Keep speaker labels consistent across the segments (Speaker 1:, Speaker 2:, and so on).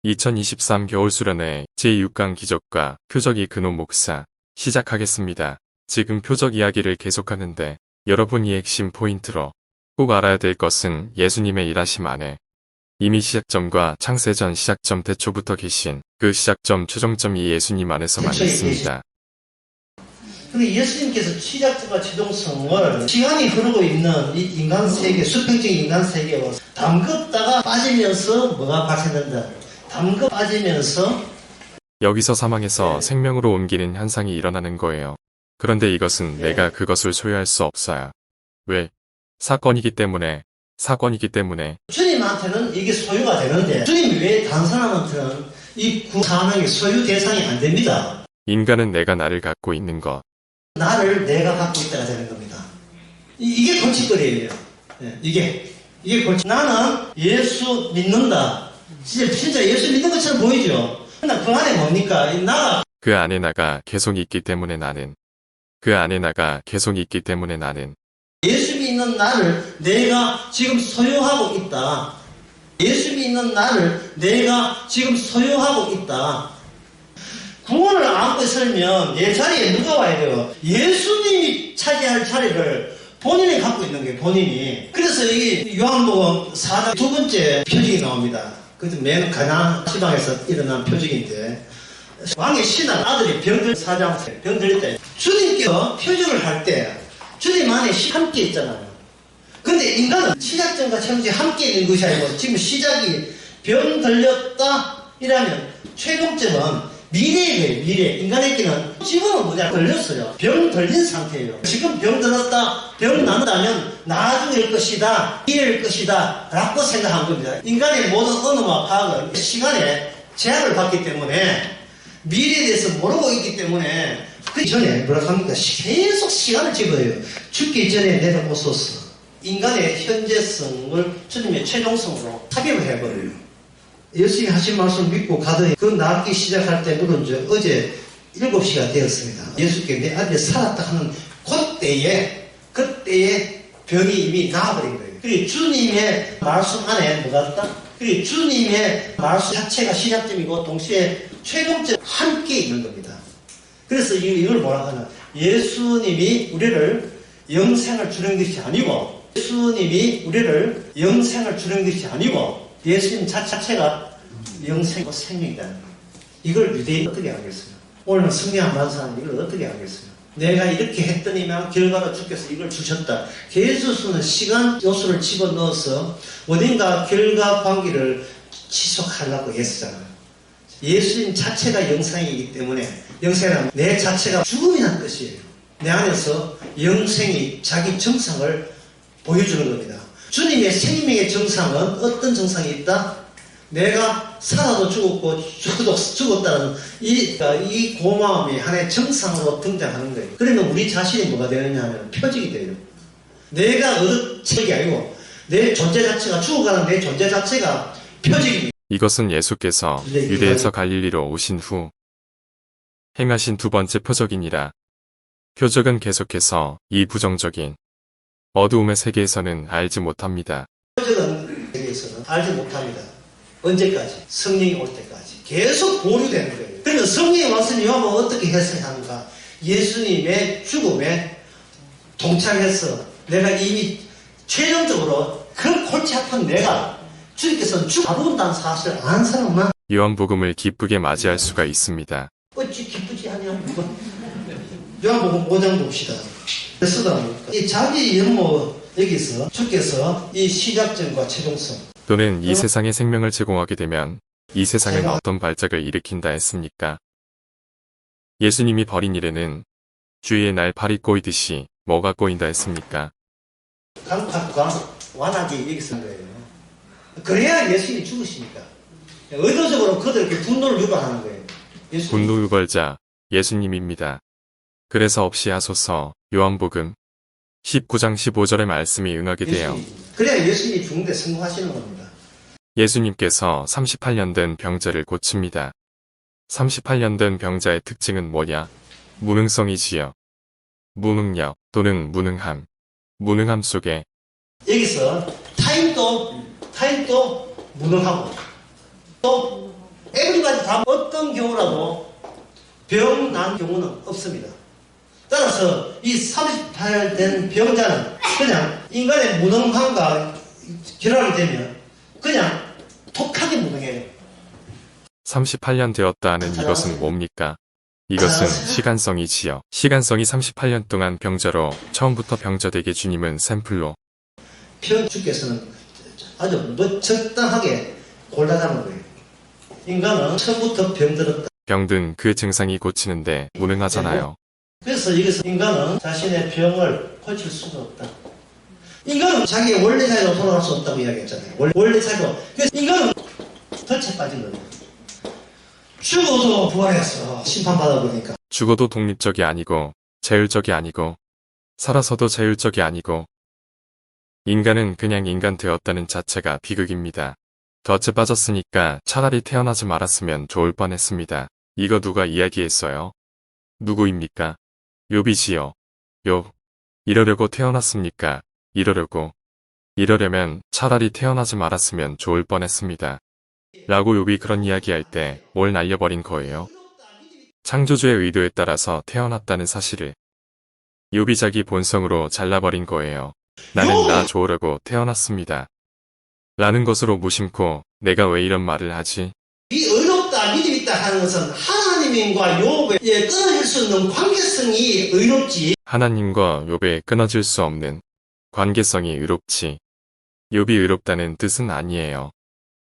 Speaker 1: 2023 겨울수련회 제6강 기적과 표적이 근원 목사 시작하겠습니다. 지금 표적 이야기를 계속하는데 여러분이 핵심 포인트로 꼭 알아야 될 것은 예수님의 일하심 안에 이미 시작점과 창세전 시작점 태초부터 계신 그 시작점 최종점이 예수님 안에서만 있습니다.
Speaker 2: 근데 예수님께서 시작점과 최종성을 시간이 흐르고 있는 이 인간 세계, 수평적인 인간 세계와 담긋다가 빠지면서 뭐가 발생된다. 담궈 빠지면서
Speaker 1: 여기서 사망에서 생명으로 옮기는 현상이 일어나는 거예요. 그런데 이것은 내가 그것을 소유할 수 없어요. 왜? 사건이기 때문에.
Speaker 2: 주님한테는 이게 소유가 되는데 주님 외에 다른 사람한테는 이 구사명의 소유 대상이 안 됩니다.
Speaker 1: 인간은 내가 나를 갖고 있는 것.
Speaker 2: 나를 내가 갖고 있다가 되는 겁니다. 이게 골칫거리예요. 이게 골칫. 나는 예수 믿는다. 진짜 예수 믿는 것처럼 보이죠. 그러나 그 안에 뭡니까? 나가.
Speaker 1: 그 안에 나가 계속 있기 때문에 나는.
Speaker 2: 예수 믿는 나를 내가 지금 소유하고 있다. 예수 믿는 나를 내가 지금 소유하고 있다. 구원을 안고 설면 내 자리에 누가 와야 돼요? 예수님이 차지할 자리를 본인이 갖고 있는 거예요. 본인이. 그래서 여기 요한복음 4장 두 번째 표적이 나옵니다. 그것도 맨 가나안 지방에서 일어난 표적인데 왕의 신한 아들이 병들 사장 병들 때 주님께서 표적을 할 때 주님 안에 함께 있잖아요. 근데 인간은 시작점과 최종점이 함께 있는 것이 아니고 지금 시작이 병 들렸다 이라면 최종점은 미래예요. 미래. 인간에게는 지금은 뭐냐 걸렸어요. 병 들린 상태예요. 지금 병 들었다 병 난다면 나중일 것이다 미래일 것이다 라고 생각한 겁니다. 인간의 모든 언어와 파악은 시간에 제한을 받기 때문에 미래에 대해서 모르고 있기 때문에 그 전에 뭐라 합니까? 계속 시간을 집어요. 죽기 전에 내려오소서. 인간의 현재성을 주님의 최종성으로 삽입을 해버려요. 예수님이 하신 말씀 믿고 가더니 그 낫기 시작할 때 누군지 어제 7시가 되었습니다. 예수께 내 아들이 살았다 하는 그때에 병이 이미 나아버린 거예요. 그리고 주님의 말씀 안에 뭐가 있다? 그리고 주님의 말씀 자체가 시작점이고 동시에 최종점 함께 있는 겁니다. 그래서 이걸 뭐라 하나? 예수님이 우리를 영생을 주는 것이 아니고 예수님 자체가 영생이고 생명이다. 이걸 유대인이 어떻게 하겠어요? 오늘 승리한 만사는 이걸 어떻게 하겠어요? 내가 이렇게 했더니만 결과로 주께서 이걸 주셨다. 예수는 시간 요소를 집어넣어서 어딘가 결과 관계를 지속하려고 했잖아요. 예수님 자체가 영생이기 때문에 영생은 내 자체가 죽음이라는 뜻이에요. 내 안에서 영생이 자기 정상을 보여주는 겁니다. 주님의 생명의 정상은 어떤 정상이 있다? 내가 살아도 죽었고 죽어도 죽었다는 이 고마움이 하나의 정상으로 등장하는 거예요. 그러면 우리 자신이 뭐가 되느냐 하면 표적이 돼요. 내가 얻은 책이 아니고 내 존재 자체가 죽어가는 내 존재 자체가 표적입니다.
Speaker 1: 이것은 예수께서 유대에서 갈릴리로 오신 후 행하신 두 번째 표적이니라. 표적은 계속해서 이 부정적인 어두움의 세계에서는 알지 못합니다.
Speaker 2: 표적은 세계에서는 알지 못합니다. 언제까지? 성령이 올 때까지. 계속 보류되는 거예요. 그러면 성령이 왔으니 요한은 어떻게 해석하는가? 예수님의 죽음에 동참해서 내가 이미 최종적으로 그 골치 아픈 내가 주님께서는 죽어본다는 사실을 아는 사람만
Speaker 1: 요한복음을 기쁘게 맞이할 수가 있습니다.
Speaker 2: 어찌 기쁘지 않냐고. 요한복음 5장 봅시다. 이 자기 연모 여기서 주께서 이 시작점과 최종성
Speaker 1: 또는 이 세상에 생명을 제공하게 되면 이 세상은 어떤 발작을 일으킨다 했습니까? 예수님이 벌인 일에는 주위에 날 팔이 꼬이듯이 뭐가 꼬인다 했습니까?
Speaker 2: 강팍과 완악이 여기서 거예요. 그래야 예수님이 죽으시니까. 의도적으로 그들에게 분노를 유발하는 거예요.
Speaker 1: 분노 유발자 예수님입니다. 그래서 없이 하소서 요한복음 19장 15절의 말씀이 응하게 돼요.
Speaker 2: 그래야 예수님이 죽는데 성공하시는 겁니다.
Speaker 1: 예수님께서 38년 된 병자를 고칩니다. 38년 된 병자의 특징은 뭐냐? 무능성이지요. 무능력 또는 무능함. 무능함 속에
Speaker 2: 여기서 타인도 무능하고 또 지금까지 다 어떤 경우라도 병 난 경우는 없습니다. 따라서 이 38 된 병자는 그냥 인간의 무능함과 결합이 되면 그냥 독하게 무능해요.
Speaker 1: 38년 되었다는 이것은 뭡니까? 이것은 시간성이지요. 시간성이 38년 동안 병자로 처음부터 병자되게 주님은 샘플로
Speaker 2: 주께서는 아주 적당하게 골라가는 거예요. 인간은 처음부터 병들었다.
Speaker 1: 병든 그 증상이 고치는데 무능하잖아요.
Speaker 2: 그래서 여기서 인간은 자신의 병을 고칠 수가 없다. 인간은 자기의 원래 자리로 돌아갈 수 없다고 이야기했잖아요. 원래 자리로. 그래서 인간은 덫에 빠진 거예요. 죽어도 부활해서 심판받아 보니까.
Speaker 1: 죽어도 독립적이 아니고 자율적이 아니고 살아서도 자율적이 아니고 인간은 그냥 인간 되었다는 자체가 비극입니다. 덫에 빠졌으니까 차라리 태어나지 말았으면 좋을 뻔했습니다. 이거 누가 이야기했어요? 누구입니까? 욥이지요. 욥. 이러려고 태어났습니까? 이러려면 차라리 태어나지 말았으면 좋을 뻔했습니다. 라고 욥이 그런 이야기할 때 뭘 날려버린 거예요? 창조주의 의도에 따라서 태어났다는 사실을 욥이 자기 본성으로 잘라버린 거예요. 나는 나 좋으려고 태어났습니다. 라는 것으로 무심코 내가 왜 이런 말을 하지?
Speaker 2: 이 의롭다 믿음 있다 하는 것은 하나님과 욥의 끊어질 수 없는 관계성이 의롭지.
Speaker 1: 하나님과 욥의 끊어질 수 없는 관계성이 의롭지. 욥이 의롭다는 뜻은 아니에요.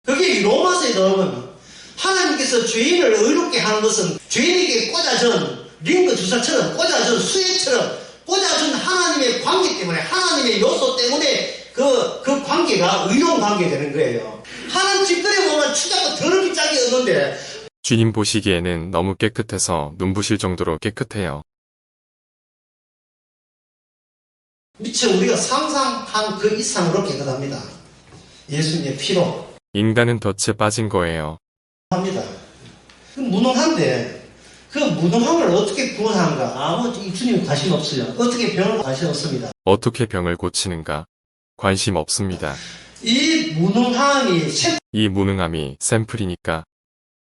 Speaker 2: 그게 로마서에 나오면 하나님께서 죄인을 의롭게 하는 것은 죄인에게 꽂아준 링거 주사처럼 꽂아준 수액처럼 꽂아준 하나님의 관계 때문에 하나님의 요소 때문에 그 관계가 의로운 관계가 되는 거예요. 하나님 집들에 보면 추잡고 더럽게 짝이 없는데
Speaker 1: 주님 보시기에는 너무 깨끗해서 눈부실 정도로 깨끗해요.
Speaker 2: 미처 우리가 상상한 그 이상으로 깨끗합니다. 예수님의 피로
Speaker 1: 인간은 덫에 빠진 거예요.
Speaker 2: 합니다. 무능한데 그 무능함을 어떻게 구원하는가 아무 주님 관심 없어요. 어떻게 병을 관심 없습니다.
Speaker 1: 어떻게 병을 고치는가? 관심 없습니다.
Speaker 2: 이 무능함이
Speaker 1: 이 무능함이 샘플이니까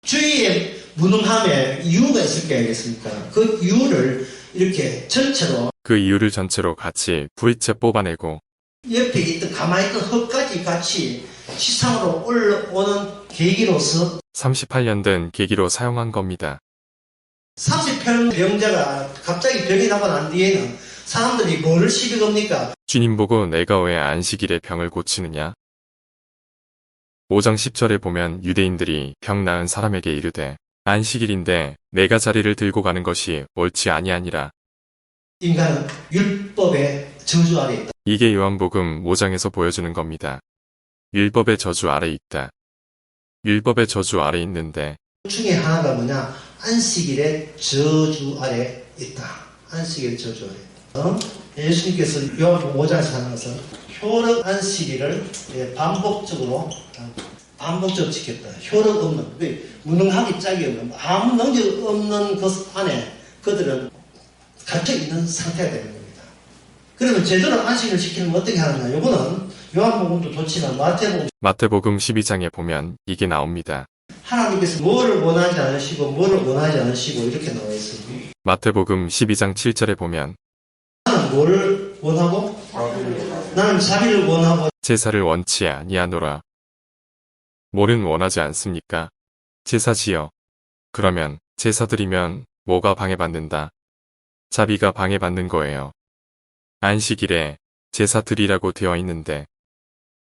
Speaker 2: 주위의 무능함에 이유가 있을 게 아니겠습니까? 그 이유를 이렇게 전체로
Speaker 1: 그 이유를 전체로 같이 V째 뽑아내고
Speaker 2: 옆에 있던 가만히 있던 흙까지 같이 시상으로 올라오는 계기로서
Speaker 1: 38년 된 계기로 사용한 겁니다.
Speaker 2: 30편 병자가 갑자기 병이 나고 난 뒤에는 사람들이 뭐를 시비 겁니까?
Speaker 1: 주님 보고 내가 왜 안식일에 병을 고치느냐? 5장 10절에 보면 유대인들이 병 나은 사람에게 이르되 안식일인데 내가 자리를 들고 가는 것이 옳지 아니하니라.
Speaker 2: 인간은 율법의 저주 아래 있다.
Speaker 1: 이게 요한복음 5장에서 보여주는 겁니다. 율법의 저주 아래 있다. 율법의 저주 아래 있는데
Speaker 2: 그 중에 하나가 뭐냐? 안식일의 저주 아래 있다. 안식일의 저주 아래. 예수님께서 요한복음 5장에서 하는 것은 효력 안식일을 반복적으로 지켰다. 효력 없는, 무능하기 짝이 없는, 아무 능력 없는 것 안에 그들은 갇혀 있는 상태가 되는 겁니다. 그러면 제대로 안식일을 지키면 어떻게 하느냐? 요거는 요한복음도 좋지만
Speaker 1: 마태복음 12장에 보면 이게 나옵니다.
Speaker 2: 하나님께서 뭐를 원하지 않으시고 뭐를 원하지 않으시고 이렇게 나와 있습니다.
Speaker 1: 마태복음 12장 7절에 보면
Speaker 2: 나는 뭐를 원하고 나는 자비를 원하고
Speaker 1: 제사를 원치 아니하노라. 뭐는 원하지 않습니까? 제사지요. 그러면 제사 드리면 뭐가 방해받는다? 자비가 방해받는 거예요. 안식일에 제사 드리라고 되어 있는데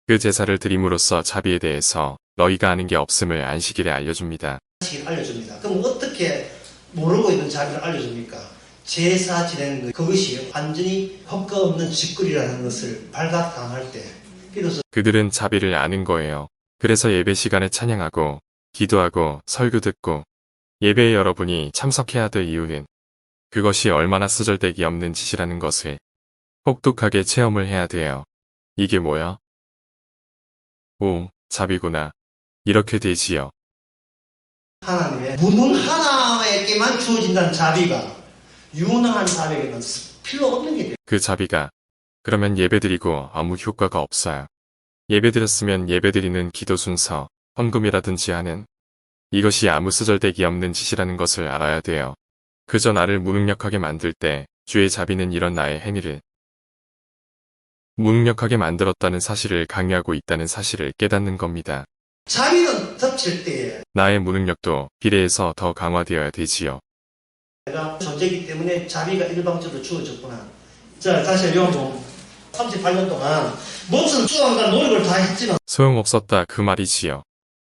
Speaker 1: 그 제사를 드림으로써 자비에 대해서 너희가 아는 게 없음을 안식일에 알려줍니다.
Speaker 2: 안식일 알려줍니다. 그럼 어떻게 모르고 있는 자비를 알려줍니까? 제사 지내는 것, 그것이 완전히 허가 없는 짓거리라는 것을 발각당할 때 비로소
Speaker 1: 그들은 자비를 아는 거예요. 그래서 예배 시간에 찬양하고 기도하고 설교 듣고 예배에 여러분이 참석해야 될 이유는 그것이 얼마나 쓰잘데기 없는 짓이라는 것을 혹독하게 체험을 해야 돼요. 이게 뭐야? 오, 자비구나. 이렇게 되지요.
Speaker 2: 하나님의 무능 하나에게만 주어진다는 자비가 유능한 사람에게는 필요 없는 게 돼요.
Speaker 1: 그 자비가 그러면 예배드리고 아무 효과가 없어요. 예배드렸으면 예배드리는 기도 순서, 헌금이라든지 하는 이것이 아무 쓰잘데기 없는 짓이라는 것을 알아야 돼요. 그저 나를 무능력하게 만들 때 주의 자비는 이런 나의 행위를 무능력하게 만들었다는 사실을 강요하고 있다는 사실을 깨닫는 겁니다.
Speaker 2: 자비는 덮칠 때에
Speaker 1: 나의 무능력도 비례해서 더 강화되어야 되지요.
Speaker 2: 내가 존재이기 때문에 자비가 일방적으로 주어졌구나. 자, 다시 요한복음 38년 동안 모든 수완과 노력을 다 했지만
Speaker 1: 소용없었다 그 말이지요.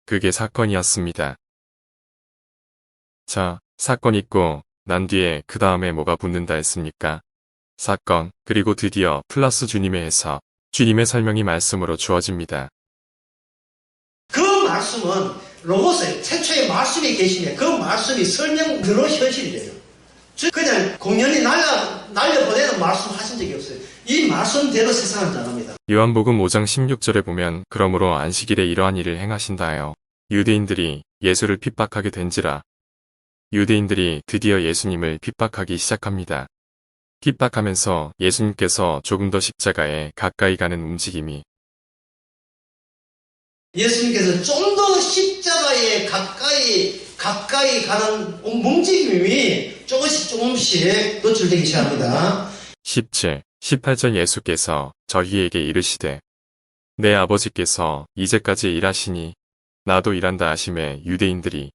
Speaker 1: 그게 사건이었습니다. 자, 사건 있고 난 뒤에 그 다음에 뭐가 붙는다 했습니까? 사건, 그리고 드디어 플러스 주님의 해석, 주님의 설명이 말씀으로 주어집니다.
Speaker 2: 그 말씀은 로고스의 최초의 말씀이 계시면 그 말씀이 설명으로 현실이 돼요. 그냥 공연히 날려보내는 말씀 하신 적이 없어요. 이 말씀대로 세상을 전합니다.
Speaker 1: 요한복음 5장 16절에 보면 그러므로 안식일에 이러한 일을 행하신다 하여 유대인들이 예수를 핍박하게 된지라. 유대인들이 드디어 예수님을 핍박하기 시작합니다. 핍박하면서 예수님께서 조금 더 십자가에 가까이 가는 움직임이
Speaker 2: 예수님께서 좀 더 십자가에 가까이 가는 움직임이 조금씩 노출되기 시작합니다.
Speaker 1: 17, 18절 예수께서 저희에게 이르시되 내 아버지께서 이제까지 일하시니 나도 일한다 하심에 유대인들이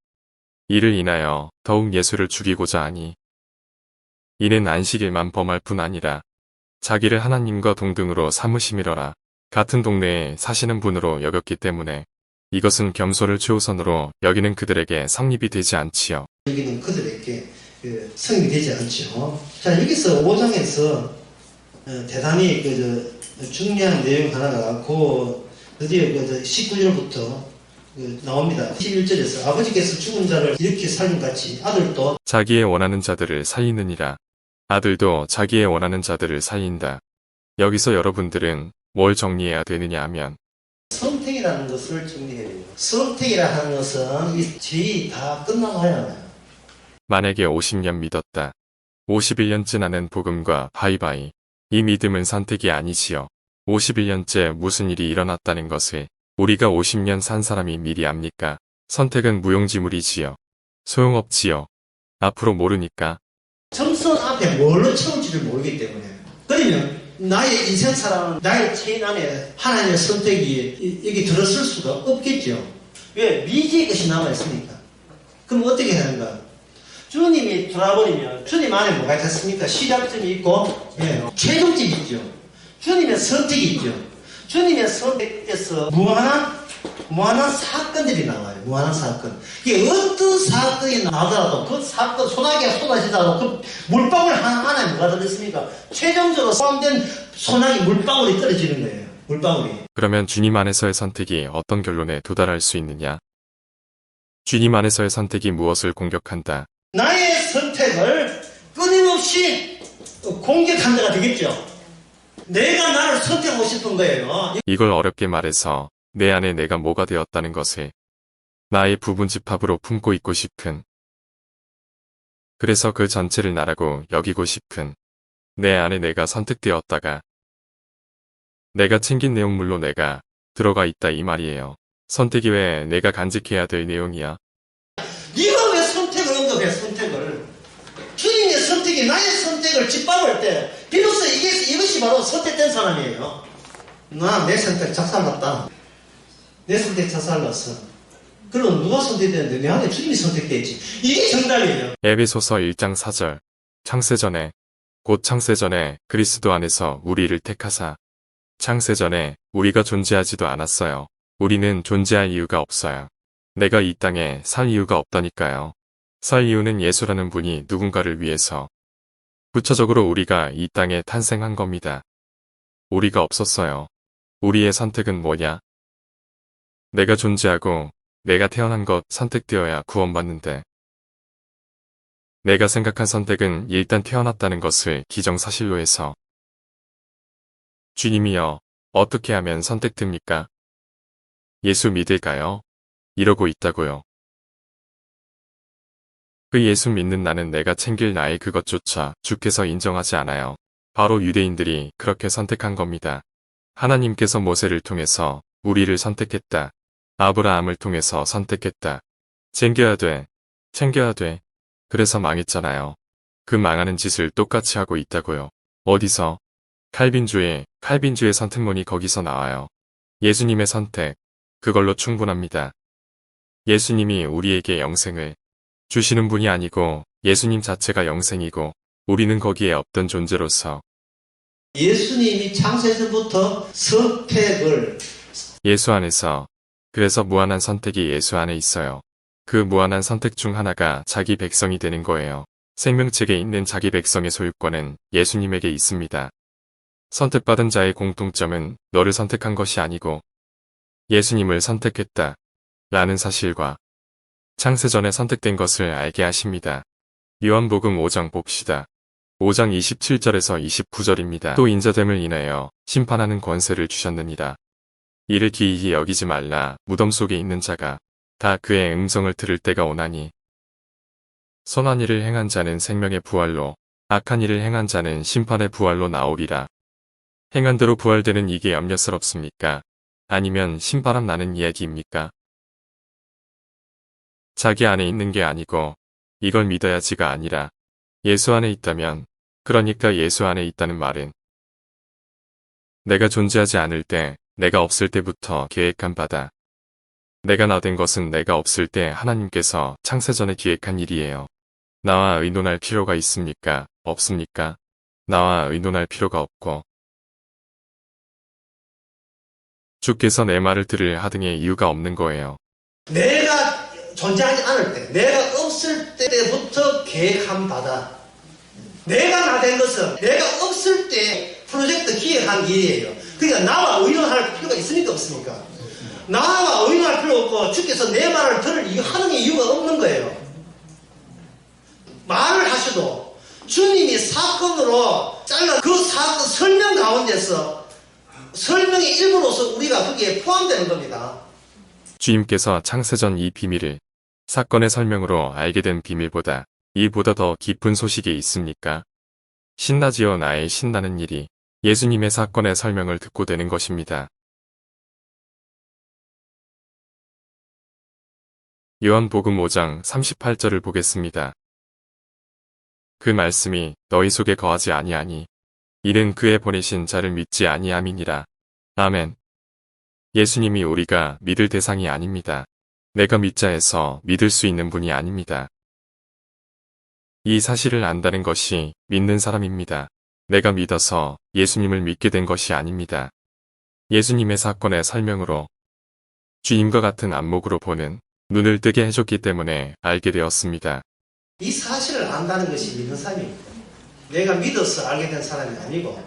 Speaker 1: 이를 인하여 더욱 예수를 죽이고자 하니 이는 안식일만 범할 뿐 아니라 자기를 하나님과 동등으로 삼으심이러라. 같은 동네에 사시는 분으로 여겼기 때문에 이것은 겸손을 최우선으로 여기는 그들에게 성립이 되지 않지요.
Speaker 2: 여기는 그들에게 성립이 되지 않죠. 자, 여기서 5장에서 대단히 중요한 내용 하나가 드디어 19절부터 나옵니다. 11절에서 아버지께서 죽은 자를 이렇게 살림같이 아들도
Speaker 1: 자기의 원하는 자들을 살리느니라. 아들도 자기의 원하는 자들을 살린다. 여기서 여러분들은 뭘 정리해야 되느냐 하면
Speaker 2: 선택이라는 것을 정리해야 돼요. 선택이라 하는 것은 이 죄이 다 끝나고 하잖아요.
Speaker 1: 만약에 50년 믿었다. 51년째 나는 복음과 바이바이. 이 믿음은 선택이 아니지요. 51년째 무슨 일이 일어났다는 것을 우리가 50년 산 사람이 미리 압니까? 선택은 무용지물이지요. 소용없지요. 앞으로 모르니까.
Speaker 2: 점선 앞에 뭘로 채울지를 모르기 때문에. 그러면 나의 인생사랑은 나의 체인 안에 하나님의 선택이 여기 들었을 수가 없겠죠. 왜? 미지의 것이 남아있으니까. 그럼 어떻게 해야 하는가? 주님이 돌아버리면 주님 안에 뭐가 있겠습니까? 시작점이 있고 최종점이 있죠. 주님의 선택이 있죠. 주님의 선택에서 무한한 사건들이 나와요. 무한한 사건. 이게 어떤 사건이 나더라도 그 사건 소나기가 쏟아지더라도 그 물방울 하나에 뭐가 들어있습니까? 최종적으로 포함된 소나기 물방울이 떨어지는 거예요. 물방울이.
Speaker 1: 그러면 주님 안에서의 선택이 어떤 결론에 도달할 수 있느냐? 주님 안에서의 선택이 무엇을 공격한다?
Speaker 2: 나의 선택을 끊임없이 공격한 자가 되겠죠. 내가 나를 선택하고 싶은 거예요.
Speaker 1: 이걸 어렵게 말해서 내 안에 내가 뭐가 되었다는 것을 나의 부분집합으로 품고 있고 싶은, 그래서 그 전체를 나라고 여기고 싶은, 내 안에 내가 선택되었다가 내가 챙긴 내용물로 내가 들어가 있다 이 말이에요. 선택이 왜 내가 간직해야 될 내용이야?
Speaker 2: 네가 왜 선택을 언급해? 선택을. 주님의 선택이 나의 선택을 짓밟을 때 비로소 이것이 바로 선택된 사람이에요. 내 선택 작살났다. 내 선택 작살났어. 그럼 누가 선택됐는데 내 안에 주님이 선택됐지. 이게 정답이에요.
Speaker 1: 에베소서 1장 4절. 창세전에 곧 창세전에 그리스도 안에서 우리를 택하사. 창세전에 우리가 존재하지도 않았어요. 우리는 존재할 이유가 없어요. 내가 이 땅에 살 이유가 없다니까요. 살 이유는 예수라는 분이 누군가를 위해서 구체적으로 우리가 이 땅에 탄생한 겁니다. 우리가 없었어요. 우리의 선택은 뭐냐? 내가 존재하고 내가 태어난 것 선택되어야 구원받는데 내가 생각한 선택은 일단 태어났다는 것을 기정사실로 해서 주님이여 어떻게 하면 선택됩니까? 예수 믿을까요? 이러고 있다고요. 그 예수 믿는 나는 내가 챙길 나의 그것조차 주께서 인정하지 않아요. 바로 유대인들이 그렇게 선택한 겁니다. 하나님께서 모세를 통해서 우리를 선택했다. 아브라함을 통해서 선택했다. 챙겨야 돼. 챙겨야 돼. 그래서 망했잖아요. 그 망하는 짓을 똑같이 하고 있다고요. 어디서? 칼빈주의 선택문이 거기서 나와요. 예수님의 선택. 그걸로 충분합니다. 예수님이 우리에게 영생을 주시는 분이 아니고 예수님 자체가 영생이고 우리는 거기에 없던 존재로서
Speaker 2: 예수님이 창세전부터 선택을
Speaker 1: 예수 안에서 그래서 무한한 선택이 예수 안에 있어요. 그 무한한 선택 중 하나가 자기 백성이 되는 거예요. 생명책에 있는 자기 백성의 소유권은 예수님에게 있습니다. 선택받은 자의 공통점은 너를 선택한 것이 아니고 예수님을 선택했다 라는 사실과 창세전에 선택된 것을 알게 하십니다. 요한복음 5장 봅시다. 5장 27절에서 29절입니다. 또 인자됨을 인하여 심판하는 권세를 주셨느니라. 이를 기이히 여기지 말라. 무덤 속에 있는 자가 다 그의 음성을 들을 때가 오나니 선한 일을 행한 자는 생명의 부활로 악한 일을 행한 자는 심판의 부활로 나오리라. 행한 대로 부활되는 이게 염려스럽습니까? 아니면 신바람 나는 이야기입니까? 자기 안에 있는 게 아니고 이걸 믿어야지가 아니라 예수 안에 있다면 그러니까 예수 안에 있다는 말은 내가 존재하지 않을 때 내가 없을 때부터 계획한 바다. 내가 나 된 것은 내가 없을 때 하나님께서 창세전에 기획한 일이에요. 나와 의논할 필요가 있습니까? 없습니까? 나와 의논할 필요가 없고 주께서 내 말을 들을 하등의 이유가 없는 거예요.
Speaker 2: 내가 존재하지 않을 때, 내가 없을 때부터 계획한 바다. 내가 나 된 것은 내가 없을 때 프로젝트 기획한 일이에요. 그러니까 나와 의논할 필요가 있습니까? 없습니까? 나와 의논할 필요 없고 주께서 내 말을 들을 이유, 하는 이유가 없는 거예요. 말을 하셔도 주님이 사건으로 잘라 그 사건 설명 가운데서 설명의 일부로서 우리가 거기에 포함되는 겁니다.
Speaker 1: 주님께서 창세전 이 비밀을 사건의 설명으로 알게 된 비밀보다 이보다 더 깊은 소식이 있습니까? 신나지요. 나의 신나는 일이 예수님의 사건의 설명을 듣고 되는 것입니다. 요한복음 5장 38절을 보겠습니다. 그 말씀이 너희 속에 거하지 아니하니 이는 그의 보내신 자를 믿지 아니함이니라. 아멘. 예수님이 우리가 믿을 대상이 아닙니다. 내가 믿자 해서 믿을 수 있는 분이 아닙니다. 이 사실을 안다는 것이 믿는 사람입니다. 내가 믿어서 예수님을 믿게 된 것이 아닙니다. 예수님의 사건의 설명으로 주님과 같은 안목으로 보는 눈을 뜨게 해줬기 때문에 알게 되었습니다.
Speaker 2: 이 사실을 안다는 것이 믿는 사람입니다. 내가 믿어서 알게 된 사람이 아니고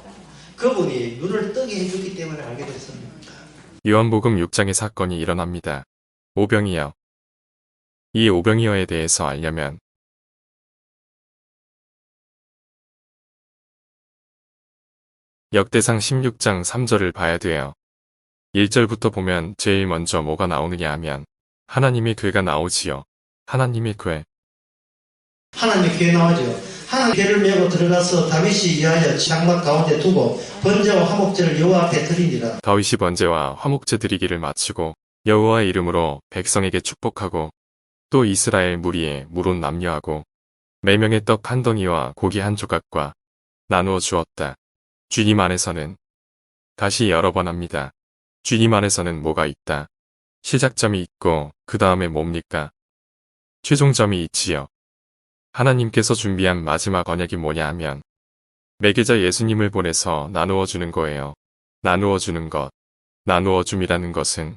Speaker 2: 그분이 눈을 뜨게 해주기 때문에 알게 됐습니다.
Speaker 1: 요한복음 6장의 사건이 일어납니다. 오병이어. 이 오병이어에 대해서 알려면 역대상 16장 3절을 봐야 돼요. 1절부터 보면 제일 먼저 뭐가 나오느냐 하면 하나님의 괴가 나오지요. 하나님의 괴.
Speaker 2: 하나님의 괴 나오죠. 하나님 괴를 메고 들어가서 다윗이 위하여 장막 가운데 두고 번제와 화목제를 여호와 앞에 드리니라.
Speaker 1: 다윗이 번제와 화목제 드리기를 마치고 여호와의 이름으로 백성에게 축복하고 또 이스라엘 무리에 물온 남녀하고 매명의 떡 한 덩이와 고기 한 조각과 나누어 주었다. 주님 안에서는 다시 여러 번 합니다. 주님 안에서는 뭐가 있다. 시작점이 있고 그 다음에 뭡니까? 최종점이 있지요. 하나님께서 준비한 마지막 언약이 뭐냐 하면 매개자 예수님을 보내서 나누어 주는 거예요. 나누어 주는 것. 나누어 줌이라는 것은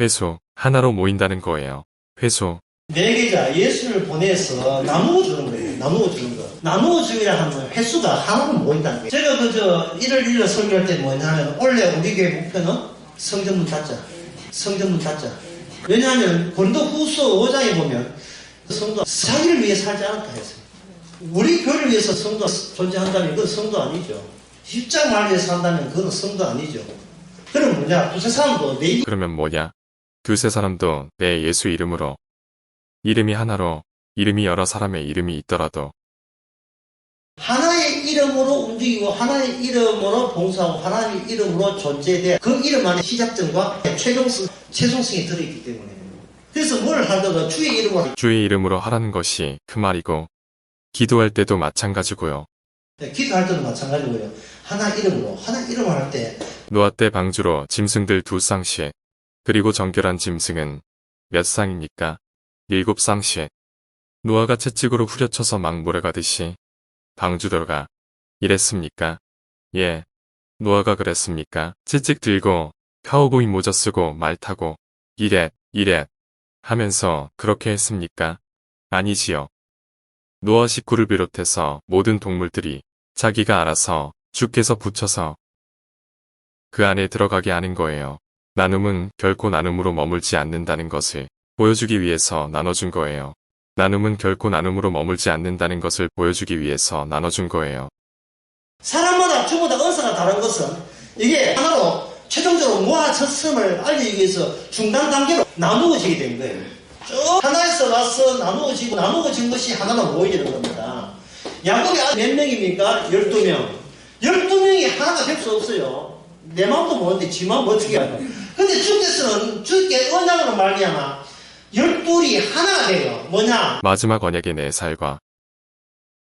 Speaker 1: 회소, 하나로 모인다는 거예요. 회소.
Speaker 2: 매개자 예수를 보내서 나누어 주는 거예요. 나누어 주는 거. 나누어 줌이라 하면 횟수가 하나로 모인다는 거예요. 제가 그저 1월 설교할 때 뭐냐면 원래 우리 교회 목표는 성전문 닫자. 성전문 닫자. 왜냐하면 고린도 후서 5장에 보면 성도 자기를 위해 살지 않았다 했어요. 우리 교회를 위해서 성도 존재한다면 그건 성도 아니죠. 십자가를 위해서 산다면 그건 성도 아니죠. 그럼 뭐냐? 두세 사람도 내
Speaker 1: 그러면 뭐냐? 두세 사람도 내 예수 이름으로 이름이 하나로 이름이 여러 사람의 이름이 있더라도
Speaker 2: 하나의 이름으로 움직이고 하나의 이름으로 봉사하고 하나의 이름으로 존재돼 그 이름 안에 시작점과 최종성이 들어있기 때문에 그래서 뭘 하다가 주의 이름으로
Speaker 1: 주의 이름으로 하라는 것이 그 말이고, 기도할 때도 마찬가지고요.
Speaker 2: 기도할 때도 마찬가지고요. 하나 이름으로 할 때
Speaker 1: 노아 때 방주로 짐승들 2쌍씩, 그리고 정결한 짐승은 몇 쌍입니까? 7쌍씩. 노아가 채찍으로 후려쳐서 막 몰아가듯이 방주 들어가 이랬습니까? 예. 노아가 그랬습니까? 채찍 들고 카우보이 모자 쓰고 말 타고 이렛 하면서 그렇게 했습니까? 아니지요. 노아 식구를 비롯해서 모든 동물들이 자기가 알아서 주께서 붙여서 그 안에 들어가게 하는 거예요. 나눔은 결코 나눔으로 머물지 않는다는 것을 보여주기 위해서 나눠준 거예요. 나눔은 결코 나눔으로 머물지 않는다는 것을 보여주기 위해서 나눠준 거예요.
Speaker 2: 사람마다 전부 다 은사가 다른 것은 이게 하나로 최종적으로 모아졌음을 알리기 위해서 중간 단계로 나누어지게 된 거예요. 쭉 하나에서 와서 나누어진 것이 하나로 모이는 겁니다. 야곱이 몇 명입니까? 12명. 12명이 하나가 될 수 없어요. 내 마음도 모르는데 지 마음 어떻게 알아? 근데 주께서는 주께 언약으로 말미암아 12이 하나가 돼요. 뭐냐?
Speaker 1: 마지막 언약의 내 살과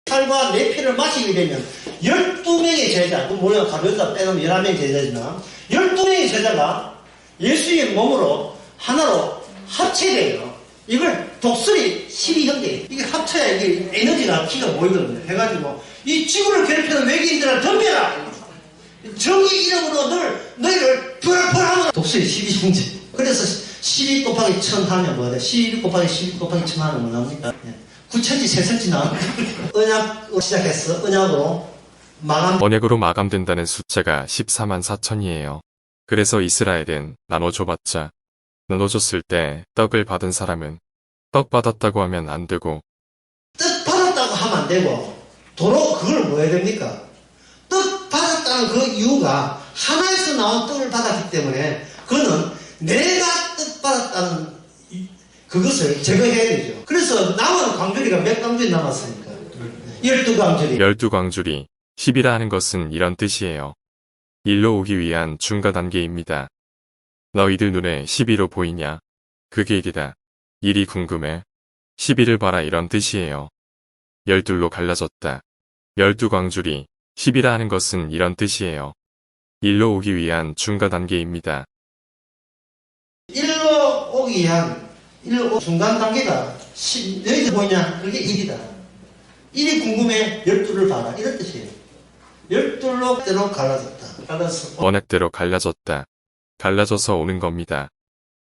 Speaker 2: 살과 내 피를 마시게 되면 12명의 제자, 물론 가벼다 빼놓으면 11명의 제자지만 12명의 제자가 예수의 몸으로 하나로 합체돼요. 이걸 독수리 12형제 이게 합쳐야 이게 에너지가 기가 모이거든요. 해가지고 이 지구를 괴롭히는 외계인들을 덤벼라. 정의 이름으로 너희를 벌하면 독수리 12형제. 그래서 12 곱하기 1000 하면 뭐야? 12 곱하기 12 곱하기 1000 하면 뭐 나옵니까? 구천지 세천지 나옵니다. 언약으로 시작했어. 언약으로 마감.
Speaker 1: 언약으로 마감된다는 숫자가 14만 4천이에요. 그래서 이스라엘은 나눠줘봤자 나눠줬을 때 떡을 받은 사람은 떡 받았다고 하면 안 되고
Speaker 2: 뜻 받았다고 하면 안 되고 도로 그걸 뭐 해야 됩니까? 뜻 받았다는 그 이유가 하나에서 나온 떡을 받았기 때문에 그거는 내가 뜻 받았다는 그것을 제거해야 되죠. 그래서 남은 광주리가 몇 광주리 남았습니까? 12광주리.
Speaker 1: 12광주리 10이라 하는 것은 이런 뜻이에요. 일로 오기 위한 중간 단계입니다. 너희들 눈에 12로 보이냐? 그게 일이다. 일이 궁금해. 12를 봐라 이런 뜻이에요. 12로 갈라졌다. 12광주리 10이라 하는 것은 이런 뜻이에요. 일로 오기 위한 중간 단계입니다.
Speaker 2: 일로 오기 위한 중간 단계가 너희들 뭐냐? 그게 1이다. 1이 궁금해 12를 봐라 이런 뜻이에요. 12로 대로 갈라졌다. 갈라서
Speaker 1: 언약대로 갈라졌다. 갈라져서 오는 겁니다.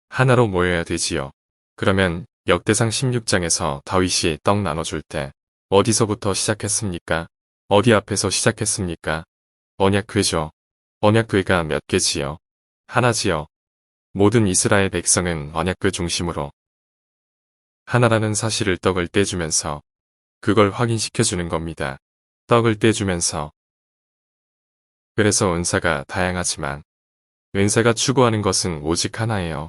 Speaker 1: 하나로 모여야 되지요. 그러면 역대상 16장에서 다윗이 떡 나눠줄 때 어디서부터 시작했습니까? 어디 앞에서 시작했습니까? 언약궤죠. 언약궤가 몇 개지요? 하나지요. 모든 이스라엘 백성은 언약궤 중심으로 하나라는 사실을 떡을 떼주면서 그걸 확인시켜주는 겁니다. 떡을 떼주면서 그래서 은사가 다양하지만 은사가 추구하는 것은 오직 하나예요.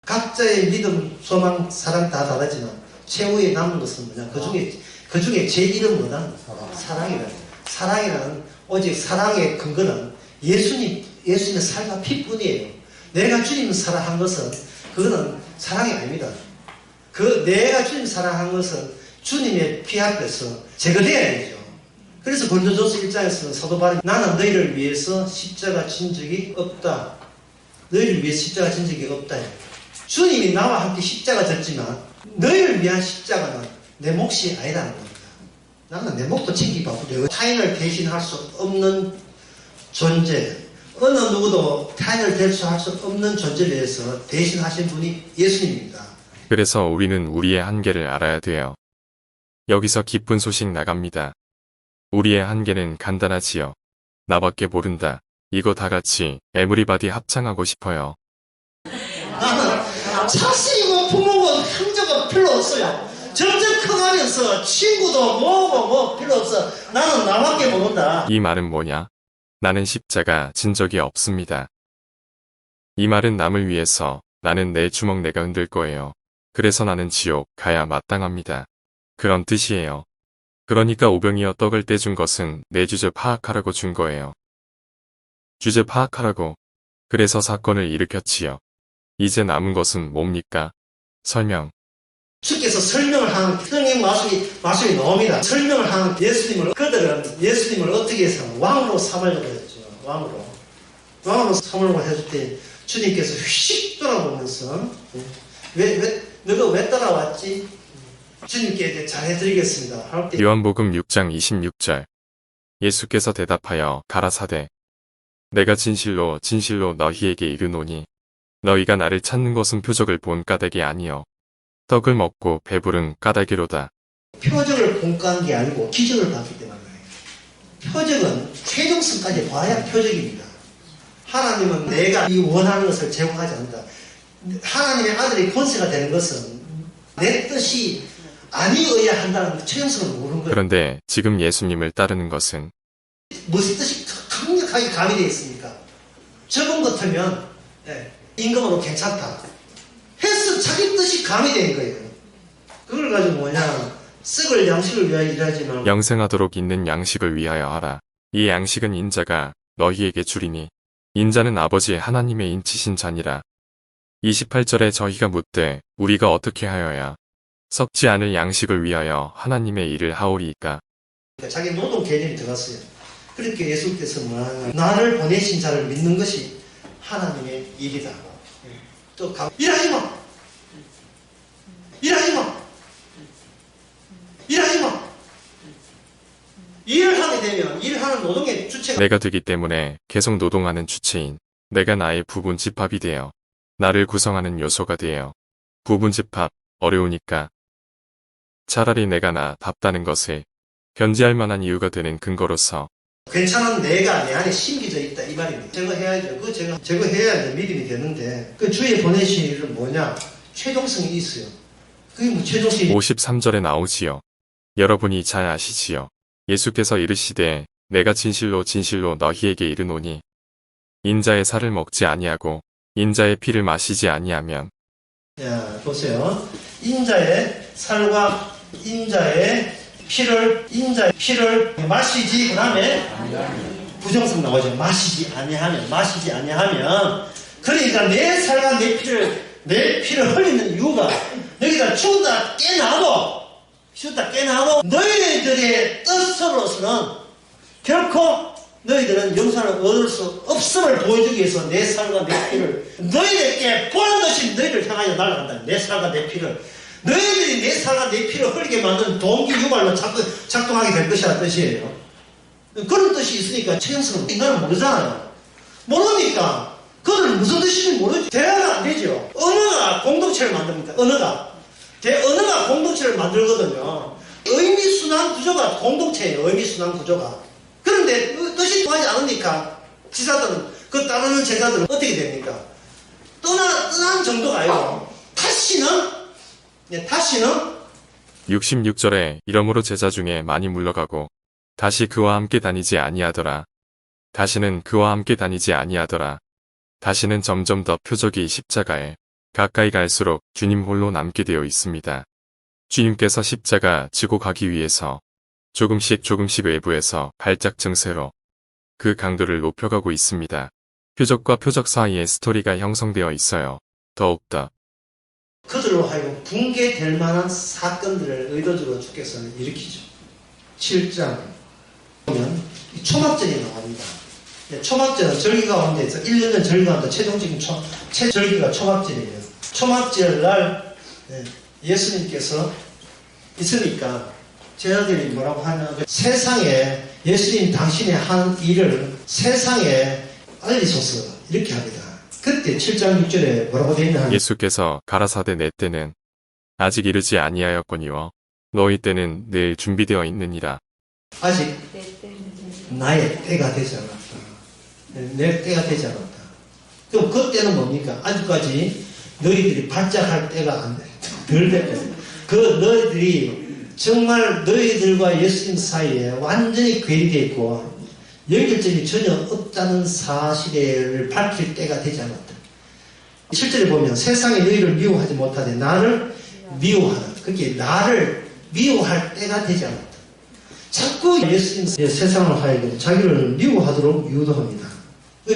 Speaker 2: 각자의 믿음, 소망, 사랑 다 다르지만 최후에 남은 것은 뭐냐? 그 중에 제일 이름 뭐다? 사랑이다. 사랑이라는 오직 사랑의 근거는 예수님의 살과 피뿐이에요. 내가 주님 사랑한 것은 그거는 사랑이 아닙니다. 내가 주님 사랑한 것은 주님의 피 앞에서 제거되어야 되죠. 그래서 고린도전서 1장에서는 사도 바울이 나는 너희를 위해서 십자가 진 적이 없다. 너희를 위해 십자가 진 적이 없다. 주님이 나와 함께 십자가 졌지만 너희를 위한 십자가는 내 몫이 아니라는 겁니다. 나는 내 몫도 챙기기 바쁘죠. 타인을 대신할 수 없는 존재. 어느 누구도 타인을 대신할 수 없는 존재에 대해서 대신하신 분이 예수님입니다.
Speaker 1: 그래서 우리는 우리의 한계를 알아야 돼요. 여기서 기쁜 소식 나갑니다. 우리의 한계는 간단하지요. 나밖에 모른다. 이거 다 같이 에브리바디 합창하고 싶어요.
Speaker 2: 나는 자식이고 부모고 형제가 필요 없어요. 점점 커가면서 친구도 뭐고 필요 없어. 나는 나밖에 모른다.
Speaker 1: 이 말은 뭐냐? 나는 십자가 진 적이 없습니다. 이 말은 남을 위해서 나는 내 주먹 내가 흔들 거예요. 그래서 나는 지옥 가야 마땅합니다. 그런 뜻이에요. 그러니까 오병이어 떡을 떼준 것은 내 주제 파악하라고 준 거예요. 주제 파악하라고. 그래서 사건을 일으켰지요. 이제 남은 것은 뭡니까? 설명.
Speaker 2: 주께서 설명을 하는 성경 마술이 나옵니다. 설명을 하는 그들은 예수님을 어떻게 해서 왕으로 삼으려고 했죠. 왕으로 삼으려고 했을 때 주님께서 휙 돌아보면서 너가 왜 따라왔지? 주님께 이제 잘해드리겠습니다. 할 때
Speaker 1: 요한복음 6장 26절. 예수께서 대답하여 가라사대 내가 진실로 진실로 너희에게 이르노니 너희가 나를 찾는 것은 표적을 본 까닭이 아니요 떡을 먹고 배부른 까닭이로다.
Speaker 2: 표적을 본가는 게 아니고 기적을 봤기 때문에 표적은 최종성까지 봐야 표적입니다. 하나님은 내가 이 원하는 것을 제공하지 않는다. 하나님의 아들의 권세가 되는 것은 내 뜻이 아니어야 한다는 최종성을 모르는 거예요.
Speaker 1: 그런데 지금 예수님을 따르는 것은
Speaker 2: 무슨 뜻이 강력하게 가미되어 있습니까? 적은 것 같으면 임금으로 괜찮다. 해서 자기 뜻이 가미된 거예요. 그걸 가지고 썩을 양식을 위하여 일하지 말고
Speaker 1: 영생하도록 있는 양식을 위하여 하라. 이 양식은 인자가 너희에게 주리니 인자는 아버지 하나님의 인치신 자니라. 28절에 저희가 묻되 우리가 어떻게 하여야 썩지 않을 양식을 위하여 하나님의 일을 하오리이까.
Speaker 2: 자기 노동 개념이 들어갔어요. 그렇게 예수께서는 나를 보내신 자를 믿는 것이 하나님의 일이다. 또 일하지 마! 일하지 마! 일하지 마! 일을 하게 되면 일하는 노동의 주체가
Speaker 1: 내가 되기 때문에 계속 노동하는 주체인 내가 나의 부분집합이 되어 나를 구성하는 요소가 되어 부분집합 어려우니까 차라리 내가 나 답다는 것을 견지할 만한 이유가 되는 근거로서
Speaker 2: 괜찮은 내가 내 안에 심겨져 있다 이 말입니다. 저거 해야죠. 저거 해야 이제 믿음이 되는데 그 주의 보내신 일은 뭐냐? 최종성이 있어요. 그게 뭐 최종성이
Speaker 1: 53절에 나오지요. 여러분이 잘 아시지요. 예수께서 이르시되 내가 진실로 진실로 너희에게 이르노니 인자의 살을 먹지 아니하고 인자의 피를 마시지 아니하면
Speaker 2: 자, 보세요. 인자의 살과 인자의 피를 마시지 그 다음에 부정성 나오죠. 마시지 아니하면 그러니까 내 살과 내 피를 흘리는 이유가 너희가 죽었다 깨나도 너희들의 뜻으로서는 결코 너희들은 영생을 얻을 수 없음을 보여주기 위해서 내 살과 내 피를 너희들께 보는 너희를 향하여 날아간다. 내 살과 내 피를 너희들이 내 살과 내 피를 흘리게 만든 동기 유발로 작동하게 될 것이라는 뜻이에요. 그런 뜻이 있으니까 최영성은 인간은 모르잖아요. 모르니까 그들 무슨 뜻인지 모르죠. 대화가 안 되죠. 언어가 공동체를 만듭니다. 언어가 공동체를 만들거든요. 의미순환 구조가 공동체예요. 의미순환 구조가. 그런데 뜻이 통하지 않으니까 지사들은 그 따르는 제자들은 어떻게 됩니까? 떠난 정도가 아니고 다시는
Speaker 1: 66절에 이러므로 제자 중에 많이 물러가고 다시 그와 함께 다니지 아니하더라. 다시는 그와 함께 다니지 아니하더라. 다시는 점점 더 표적이 십자가에 가까이 갈수록 주님 홀로 남게 되어 있습니다. 주님께서 십자가 지고 가기 위해서 조금씩 외부에서 발작 증세로 그 강도를 높여가고 있습니다. 표적과 표적 사이에 스토리가 형성되어 있어요. 더욱더
Speaker 2: 그들로 하여금 붕괴될 만한 사건들을 의도적으로 주께서는 일으키죠. 7장 보면 초막절이 나옵니다. 초막절은 절기 가운데서 1년 절기 가운데 최종적인 절기가 초막절이에요. 초막절 날 예수님께서 있으니까 제자들이 뭐라고 하냐, 세상에 예수님 당신이 한 일을 세상에 알리소서 이렇게 합니다. 그때 7장 6절에 뭐라고 되어 있냐,
Speaker 1: 예수께서 가라사대 내 때는 아직 이르지 아니하였거니와 너희 때는 늘 준비되어 있느니라.
Speaker 2: 아직 나의 때가 되지 않았다. 내 때가 되지 않았다. 그럼 그 때는 뭡니까? 아직까지 너희들이 발작할 때가 덜 됐거든. 그 너희들이 정말 너희들과 예수님 사이에 완전히 괴리되어 있고 연결점이 전혀 없다는 사실을 밝힐 때가 되지 않았다. 실제로 보면 세상이 너희를 미워하지 못하되 나를 미워하라. 그게 나를 미워할 때가 되지 않았다. 자꾸 예수님 세상을 하여금 자기를 미워하도록 유도합니다.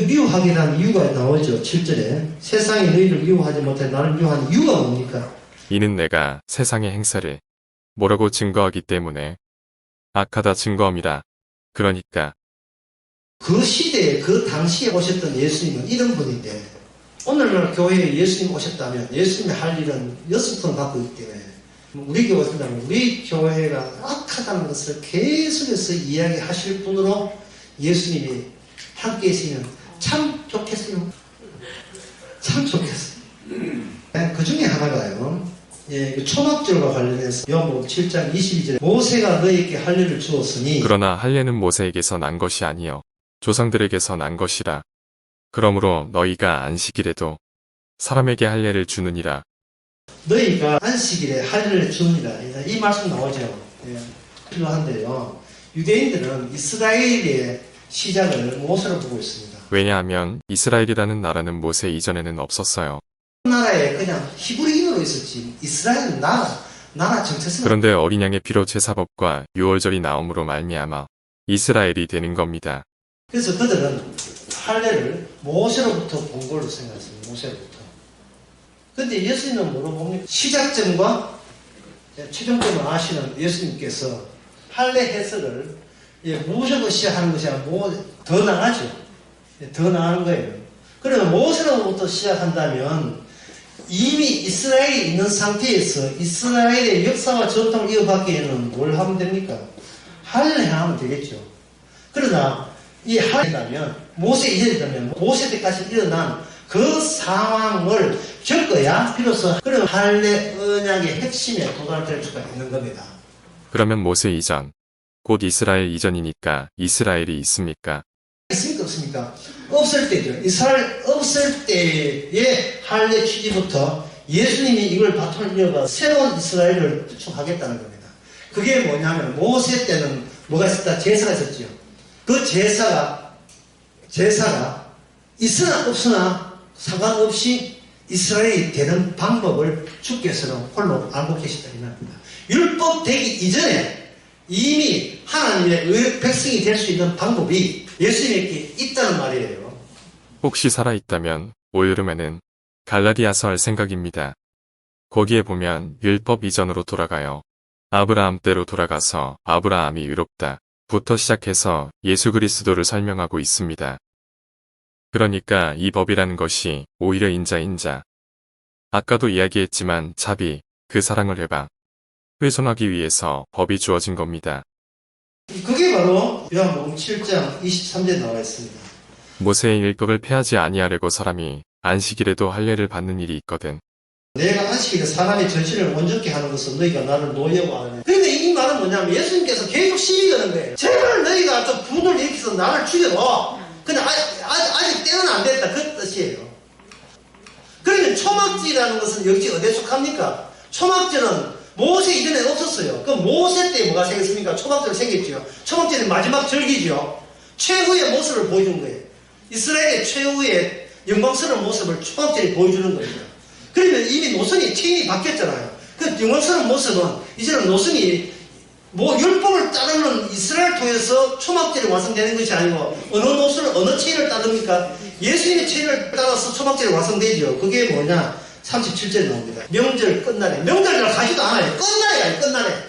Speaker 2: 미워하게 된 이유가 나오죠. 7절에 세상이 너희를 미워하지 못해 나를 미워하는 이유가 뭡니까?
Speaker 1: 이는 내가 세상의 행사를 뭐라고 증거하기 때문에 악하다 증거함이라. 그러니까
Speaker 2: 그 시대에 그 당시에 오셨던 예수님은 이런 분인데 오늘날 교회에 예수님 오셨다면 예수님이 할 일은 6톤 갖고 있기 때문에 우리 교회 오신다면 우리 교회가 악하다는 것을 계속해서 이야기하실 분으로 예수님이 함께 계시면 참 좋겠어요. 참 좋겠어요. 그 중에 하나가요. 그 초막절과 관련해서 요한복음 7장 22절에 모세가 너희에게 할례를 주었으니
Speaker 1: 그러나 할례는 모세에게서 난 것이 아니요 조상들에게서 난 것이라. 그러므로 너희가 안식일에도 사람에게 할례를 주느니라.
Speaker 2: 너희가 안식일에 할례를 주느니라. 이 말씀 나오죠. 필요한데요. 유대인들은 이스라엘의 시작을 모세로 보고 있습니다.
Speaker 1: 왜냐하면 이스라엘이라는 나라는 모세 이전에는 없었어요.
Speaker 2: 나라에 그냥 히브리인으로 있었지 이스라엘은 나라 정체성.
Speaker 1: 그런데 어린 양의 피로 제사법과 유월절이 나옴으로 말미암아 이스라엘이 되는 겁니다.
Speaker 2: 그래서 그들은 할례를 모세로부터 본 걸로 생각했습니다. 모세로부터. 근데 예수님은 물어봅니까? 시작점과 최종점을 아시는 예수님께서 할례 해석을 모세로 시작하는 것이 아니라 더 나가죠. 더 나가는 거예요. 그러면 모세로부터 시작한다면 이미 이스라엘이 있는 상태에서 이스라엘의 역사와 전통을 이어받기에는 뭘 하면 됩니까? 할례 하면 되겠죠. 그러나 이 할례라면 모세 이전이라면 모세 때까지 일어난 그 상황을 겪어야 비로소 그런 할례 언약의 핵심에 도달될 수가 있는 겁니다.
Speaker 1: 그러면 모세 이전, 곧 이스라엘 이전이니까 이스라엘이 있습니까?
Speaker 2: 있습니까? 없습니까? 없을 때죠. 이스라엘 없을 때의 할례 취지부터 예수님이 이걸 바톤을 이어가 새로운 이스라엘을 구축하겠다는 겁니다. 그게 뭐냐면 모세 때는 뭐가 있었다? 제사가 있었죠. 그 제사가 있으나 없으나 상관없이 이스라엘이 되는 방법을 주께서는 홀로 알고 계시다 이 말입니다. 율법 되기 이전에 이미 하나님의 백성이 될 수 있는 방법이 예수님에게 있다는 말이에요.
Speaker 1: 혹시 살아있다면 올여름에는 갈라디아서 할 생각입니다. 거기에 보면 율법 이전으로 돌아가요. 아브라함 때로 돌아가서 아브라함이 의롭다 부터 시작해서 예수 그리스도를 설명하고 있습니다. 그러니까 이 법이라는 것이 오히려 인자. 아까도 이야기했지만 자비, 그 사랑을 해봐. 훼손하기 위해서 법이 주어진 겁니다.
Speaker 2: 그게 바로 요한복음 7장 23절에 나와 있습니다.
Speaker 1: 모세의 율법을 폐하지 아니하려고 사람이 안식일에도 할례를 받는 일이 있거든.
Speaker 2: 내가 안식일에 사람의 전신을 온전케 하는 것은 너희가 나를 노예고 하느냐. 그런데 이 말은 뭐냐면 예수님께서 계속 시비 거는 거예요. 제발 너희가 좀 분을 일으켜서 나를 죽여도 근데 아직 때는 안 됐다. 그 뜻이에요. 그러면 초막절이라는 것은 역시 어디에 속합니까? 초막절은 모세 이전에 없었어요. 그럼 모세 때 뭐가 생겼습니까? 초막절 생겼죠. 초막절이 마지막 절기죠. 최후의 모습을 보여준 거예요. 이스라엘의 최후의 영광스러운 모습을 초막절이 보여주는 겁니다. 그러면 이미 노선이 체인이 바뀌었잖아요. 그 영광스러운 모습은 이제는 노선이 율법을 따르는 이스라엘 통해서 초막절이 완성되는 것이 아니고 어느 체인을 따릅니까? 예수님의 체인을 따라서 초막절이 완성되죠. 그게 뭐냐? 37절에 나옵니다. 명절 끝날에 명절이라 가지도 않아요. 끝날에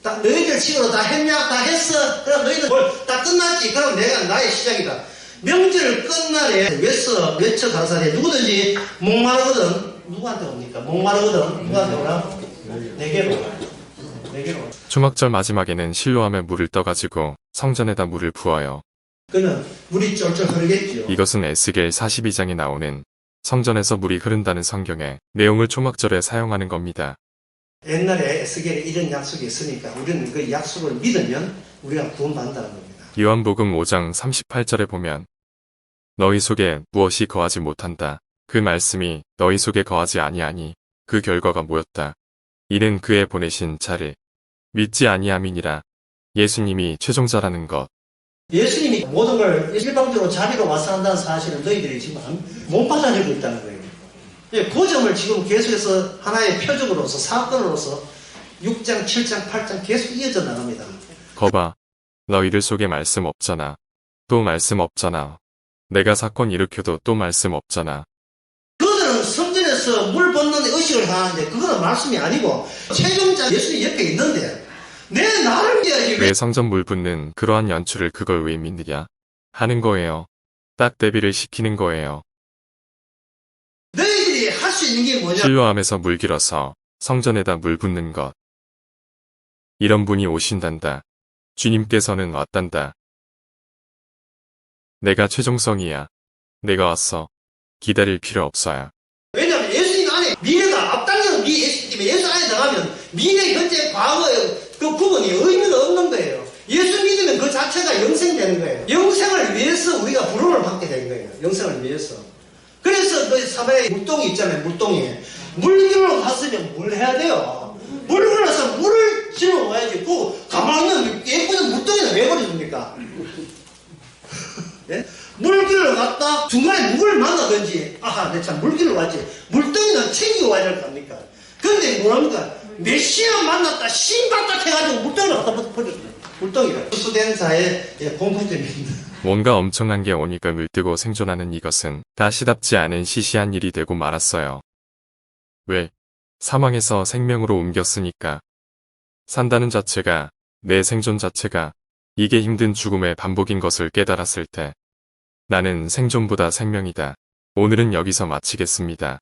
Speaker 2: 너희들 식으로 다 했냐? 다 했어? 그럼 너희들 다 끝났지? 그럼 내가 나의 시작이다. 명절 끝날에 외쳐 가사대 누구든지 목마르거든 누구한테 옵니까? 목마르거든 누구한테 오라? 내게로 오라.
Speaker 1: 초막절 마지막에는 실로암에 물을 떠가지고 성전에다 물을 부어요.
Speaker 2: 그는 물이 쫄쫄 흐르겠죠.
Speaker 1: 이것은 에스겔 42장에 나오는 성전에서 물이 흐른다는 성경의 내용을 초막절에 사용하는 겁니다.
Speaker 2: 옛날에 에스겔에 이런 약속이 있으니까 우리는 그 약속을 믿으면 우리가 구원받는다는 겁니다.
Speaker 1: 요한복음 5장 38절에 보면 너희 속에 무엇이 거하지 못한다. 그 말씀이 너희 속에 거하지 아니하니 그 결과가 뭐였다. 이는 그의 보내신 자를 믿지 아니함이니라. 예수님이 최종자라는 것.
Speaker 2: 예수님이 모든 걸 일방적으로 자비로 완성한다는 사실을 너희들이 지금 못 받아들이고 있다는 거예요. 그 점을 지금 계속해서 하나의 표적으로서 사건으로서 6장, 7장, 8장 계속 이어져 나갑니다.
Speaker 1: 거봐. 너희들 속에 말씀 없잖아. 또 말씀 없잖아. 내가 사건 일으켜도 또 말씀 없잖아.
Speaker 2: 그들은 성전에서 그래서 물 붓는 의식을 하는데 그거는 말씀이 아니고 최종자 예수님 옆에 있는데 내 나를 믿어야지
Speaker 1: 왜 성전 물 붓는 그러한 연출을 그걸 왜 믿느냐 하는 거예요. 딱 대비를 시키는 거예요.
Speaker 2: 너희들이 할 수 있는 게 뭐냐?
Speaker 1: 실로암에서 물 길어서 성전에다 물 붓는 것. 이런 분이 오신단다. 주님께서는 왔단다. 내가 최종성이야. 내가 왔어. 기다릴 필요 없어요.
Speaker 2: 왜냐하면 예수님 안에 미래가 앞당겨서 예수 안에 들어가면 미래, 현재, 과거의 그 구분이 의미가 없는 거예요. 예수 믿으면 그 자체가 영생되는 거예요. 영생을 위해서 우리가 부름을 받게 된 거예요. 영생을 위해서. 그래서 그 사마리아 물동이 있잖아요. 물동이. 물길로 갔으면 뭘 해야 돼요? 물을 흘러서 물을 집어 와야지. 그 가만히 있는 예쁜 물동이는 왜 버려줍니까? 예? 물길로 갔다 중간에 누굴 만나든지 아하 내 참 물길로 왔지 물동이는 챙기고 와야 될 거 아닙니까? 근데 뭐랍니까? 메시아 만났다 신받다 해가지고 물동이를 갖다 버렸어요. 물동이를 수된 자의 공통점입니다.
Speaker 1: 뭔가 엄청난 게 오니까 물뜨고 생존하는 이것은 다시답지 않은 시시한 일이 되고 말았어요. 왜? 사망에서 생명으로 옮겼으니까. 산다는 자체가, 내 생존 자체가 이게 힘든 죽음의 반복인 것을 깨달았을 때 나는 생존보다 생명이다. 오늘은 여기서 마치겠습니다.